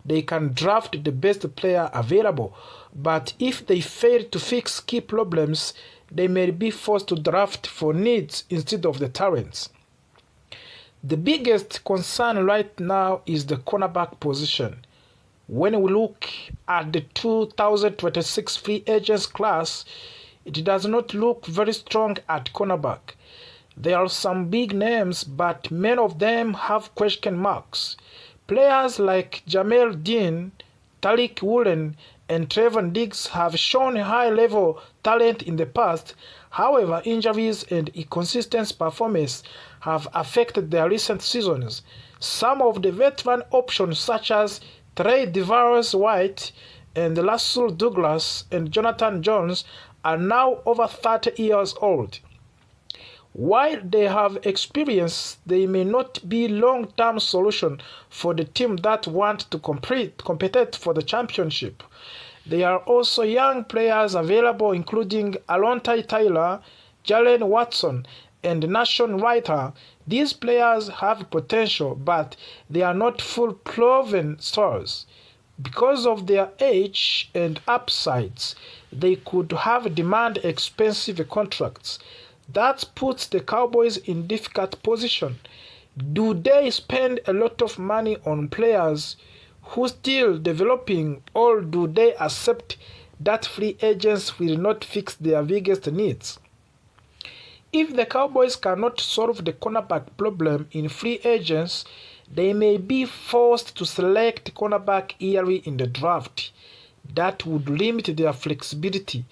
they can draft the best player available. But if they fail to fix key problems, they may be forced to draft for needs instead of the talents. The biggest concern right now is the cornerback position. When we look at the 2026 free agents class, it does not look very strong at cornerback. There are some big names, but many of them have question marks. Players like Jamel Dean, Tariq Woolen, and Trevon Diggs have shown high-level talent in the past. However, injuries and inconsistent performance have affected their recent seasons. Some of the veteran options such as Trey DeVaris White and Russell Douglas and Jonathan Jones are now over 30 years old. While they have experience, they may not be long-term solution for the team that want to compete for the championship. There are also young players available including Alontae Taylor, Jalen Watson, and Nashon Writer. These players have potential, but they are not full proven stars. Because of their age and upsides, they could have demand expensive contracts. That puts the Cowboys in difficult position. Do they spend a lot of money on players who still developing, or do they accept that free agents will not fix their biggest needs? If the Cowboys cannot solve the cornerback problem in free agents, they may be forced to select cornerback early in the draft. That would limit their flexibility.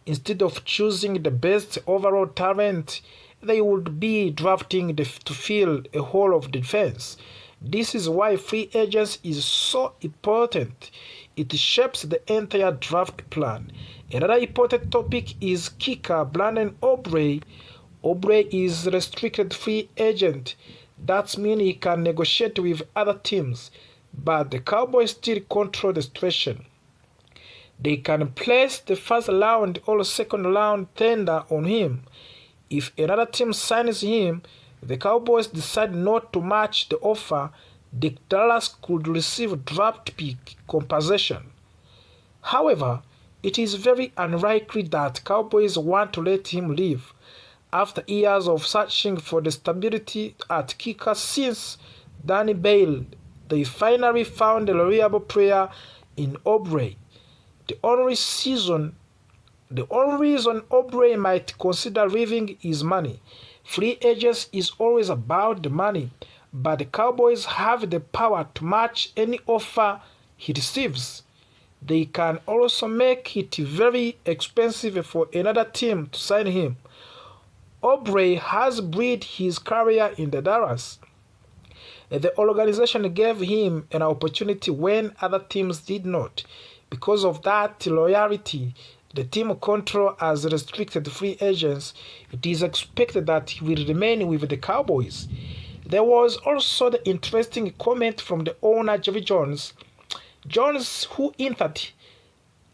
Instead of choosing the best overall talent, they would be drafting to fill a hole of defense. This is why free agents is so important. It shapes the entire draft plan. Another important topic is kicker Brandon Aubrey. Aubrey is a restricted free agent. That means he can negotiate with other teams, but the Cowboys still control the situation. They can place the first round or second round tender on him. If another team signs him, the Cowboys decide not to match the offer, the Dallas could receive draft pick compensation. However, it is very unlikely that Cowboys want to let him leave. After years of searching for the stability at kicker since Danny Bale, they finally found a reliable player in Aubrey. The only reason Aubrey might consider leaving is money. Free agents is always about the money, but the Cowboys have the power to match any offer he receives. They can also make it very expensive for another team to sign him. Aubrey has built his career in the Dallas. The organization gave him an opportunity when other teams did not. Because of that loyalty, the team control as restricted free agents, it is expected that he will remain with the Cowboys. There was also the interesting comment from the owner, Jerry Jones. Jones, who entered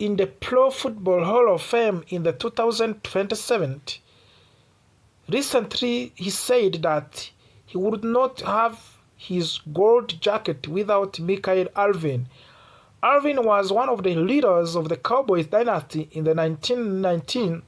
in the Pro Football Hall of Fame in the 2027, recently he said that he would not have his gold jacket without Michael Irvin. Irvin was one of the leaders of the Cowboys dynasty in the 1919.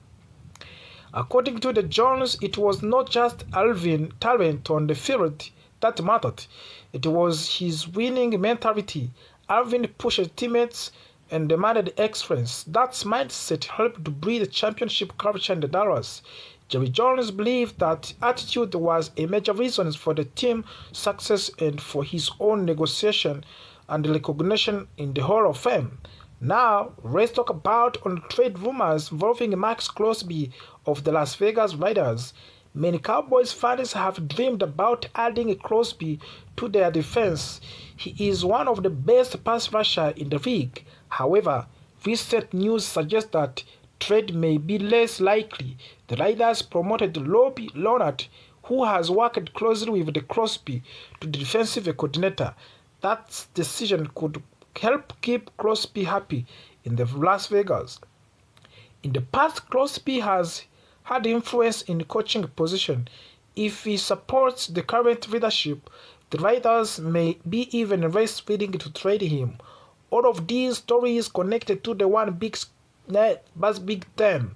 According to the Jones, it was not just Irvin's talent on the field that mattered. It was his winning mentality. Irvin pushed teammates and demanded excellence. That mindset helped to breed a championship culture in the Dallas. Jerry Jones believed that attitude was a major reason for the team's success and for his own negotiation and recognition in the Hall of Fame. Now, let's talk about on-trade rumors involving Maxx Crosby of the Las Vegas Raiders. Many Cowboys fans have dreamed about adding Crosby to their defense. He is one of the best pass rushers in the league. However, recent news suggests that trade may be less likely. The Raiders promoted Robbie Leonard, who has worked closely with the Crosby, to the defensive coordinator. That decision could help keep Crosby happy in the Las Vegas. In the past, Crosby has had influence in the coaching position. If he supports the current leadership, The Raiders may be even less willing to trade him. All of these stories connected to the one big term.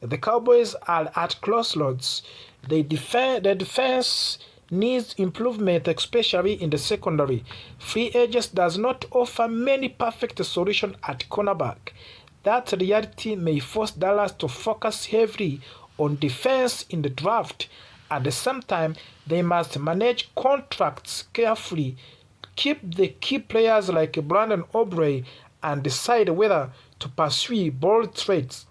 The Cowboys are at crossroads. The defense needs improvement, especially in the secondary. Free agents does not offer many perfect solutions at cornerback. That reality may force Dallas to focus heavily on defense in the draft. At the same time, they must manage contracts carefully, keep the key players like Brandon Aubrey, and decide whether to pursue bold trades.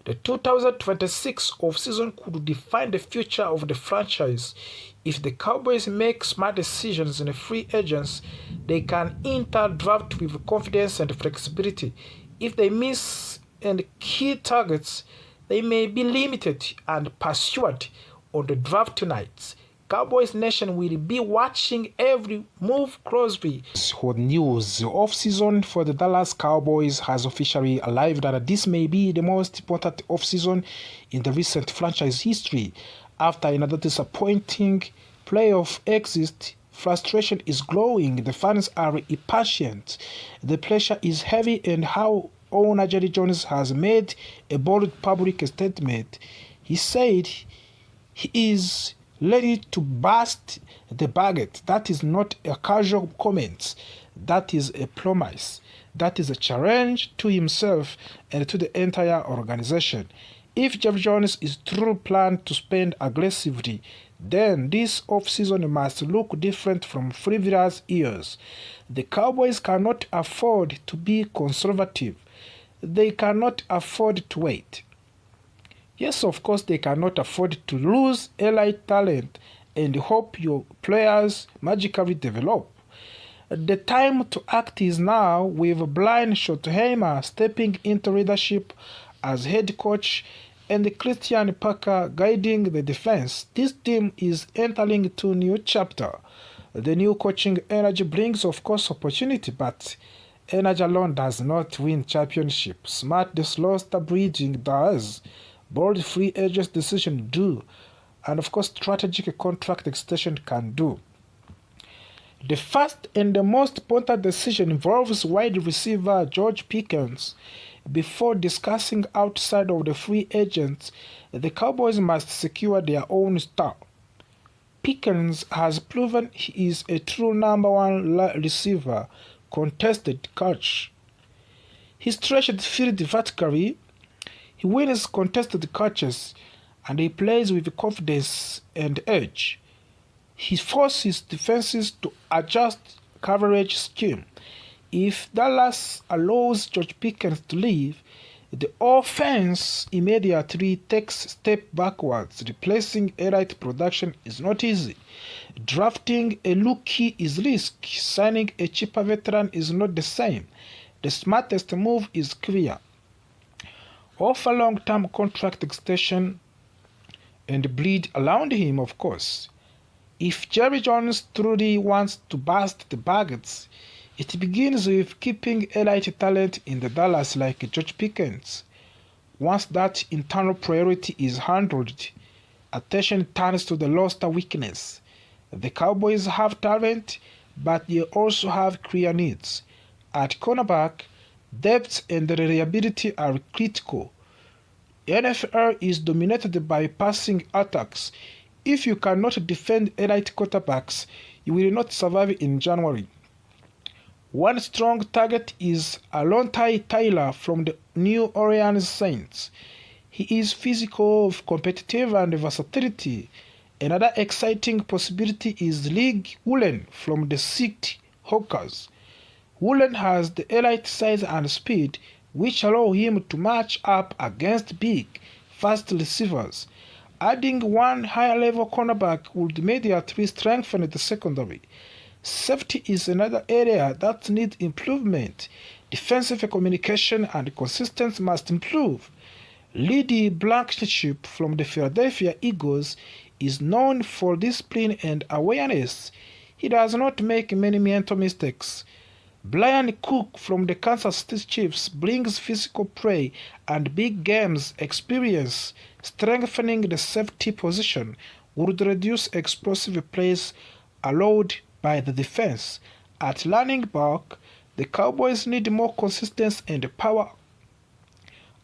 The 2026 offseason could define the future of the franchise. If the Cowboys make smart decisions in the free agents, they can enter draft with confidence and flexibility. If they miss and key targets, they may be limited and pursued on the draft nights. Cowboys Nation will be watching every move Crosby. For news, the offseason for the Dallas Cowboys has officially arrived, that this may be the most important offseason in the recent franchise history. After another disappointing playoff exit, frustration is growing. The fans are impatient. The pressure is heavy, and how owner Jerry Jones has made a bold public statement. He said he is ready to burst the budget. That is not a casual comment. That is a promise. That is a challenge to himself and to the entire organization. If Jeff Jones is truly planned to spend aggressively, then this offseason must look different from previous years. The Cowboys cannot afford to be conservative. They cannot afford to wait. Yes, of course, they cannot afford to lose elite talent and hope your players magically develop. The time to act is now, with Brian Schottenheimer stepping into leadership as head coach and Christian Parker guiding the defense. This team is entering into a new chapter. The new coaching energy brings, of course, opportunity, but energy alone does not win championships. Smart roster bridging does. Bold free agent decision do, and of course strategic contract extension can do. The first and the most important decision involves wide receiver George Pickens. Before discussing outside of the free agents, the Cowboys must secure their own star. Pickens has proven he is a true number one receiver, contested catch. He stretched the field vertically. He wins contested catches, and he plays with confidence and edge. He forces defenses to adjust coverage scheme. If Dallas allows George Pickens to leave, the offense immediately takes a step backwards. Replacing elite production is not easy. Drafting a rookie is risky. Signing a cheaper veteran is not the same. The smartest move is clear. Offer long-term contract extension and bleed around him, of course. If Jerry Jones truly wants to burst the budgets, it begins with keeping elite talent in the Dallas like George Pickens. Once that internal priority is handled, attention turns to the roster weakness. The Cowboys have talent, but they also have clear needs. At cornerback, depth and reliability are critical. NFL is dominated by passing attacks. If you cannot defend elite quarterbacks, you will not survive in January. One strong target is Alontae Tyler from the New Orleans Saints. He is physical, competitive, and versatility. Another exciting possibility is League Woolen from the Seat Hawkers. Woolen has the elite size and speed, which allow him to match up against big, fast receivers. Adding one higher-level cornerback would immediately strengthen the secondary. Safety is another area that needs improvement. Defensive communication and consistency must improve. Lady Blankenship from the Philadelphia Eagles is known for discipline and awareness. He does not make many mental mistakes. Brian Cook from the Kansas City Chiefs brings physical play and big games experience. Strengthening the safety position would reduce explosive plays allowed by the defense. At running back, the Cowboys need more consistency and power.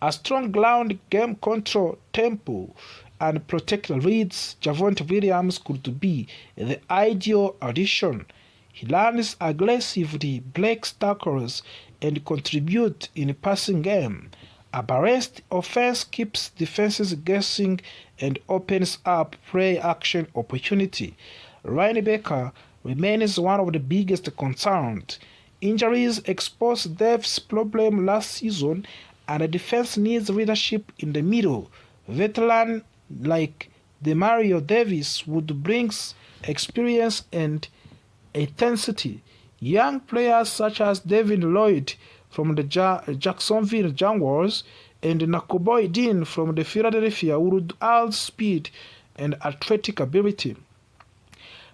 A strong ground game control, tempo, and protect reads. Javonte Williams could be the ideal addition. He runs aggressively, breaks tackles, and contributes in the passing game. A balanced offense keeps defenses guessing and opens up play-action opportunity. Linebacker remains one of the biggest concerns. Injuries exposed Dave's problem last season, and the defense needs leadership in the middle. Veteran like Demario Davis would bring experience and intensity. Young players such as David Lloyd from the Jacksonville Jaguars and Nakobe Dean from the Philadelphia would add speed and athletic ability.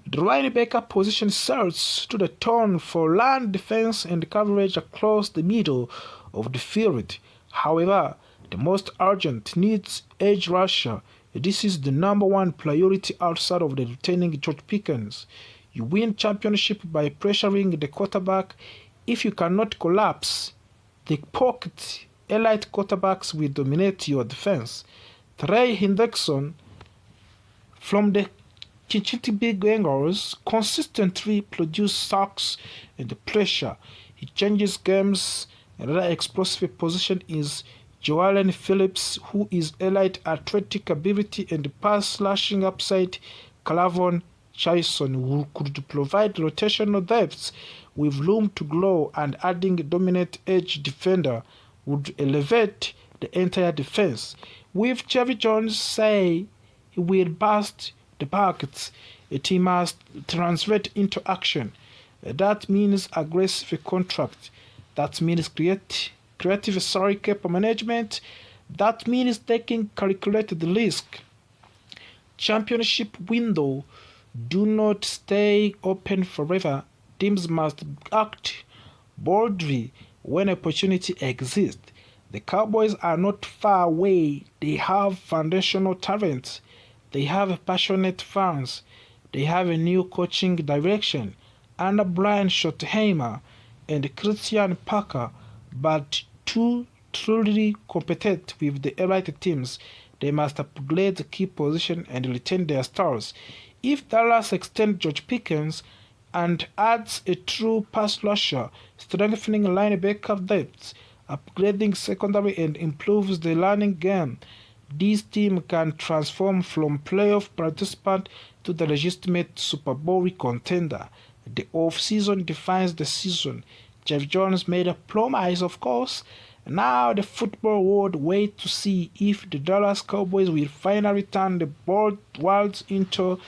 The linebacker position sets to the tone for run defense and coverage across the middle of the field. However, the most urgent needs edge rusher. This is the number one priority outside of the retaining George Pickens. You win championship by pressuring the quarterback. If you cannot collapse the pocket, elite quarterbacks will dominate your defense. Trey Hendrickson from the Cincinnati Bengals consistently produces sacks and pressure. He changes games. Another explosive position is Joellen Phillips, who is elite athletic ability and pass slashing upside. Clavon Chason, who could provide rotational depth with room to grow, and adding a dominant edge defender would elevate the entire defense. With Chevy Jones say he will bust the buckets, a team must translate into action. That means aggressive contract. That means creative salary cap management. That means taking calculated risk. Championship window do not stay open forever. Teams must act boldly when opportunity exists. The Cowboys are not far away. They have foundational talent. They have passionate fans. They have a new coaching direction under Brian Schottenheimer and Christian Parker, but to truly compete with the elite teams, they must upgrade the key position and retain their stars. If Dallas extends George Pickens and adds a true pass rusher, strengthening linebacker depth, upgrading secondary, and improves the running game, this team can transform from playoff participant to the legitimate Super Bowl contender. The off-season defines the season. Jeff Jones made a promise, of course. Now the football world waits to see if the Dallas Cowboys will finally turn the world into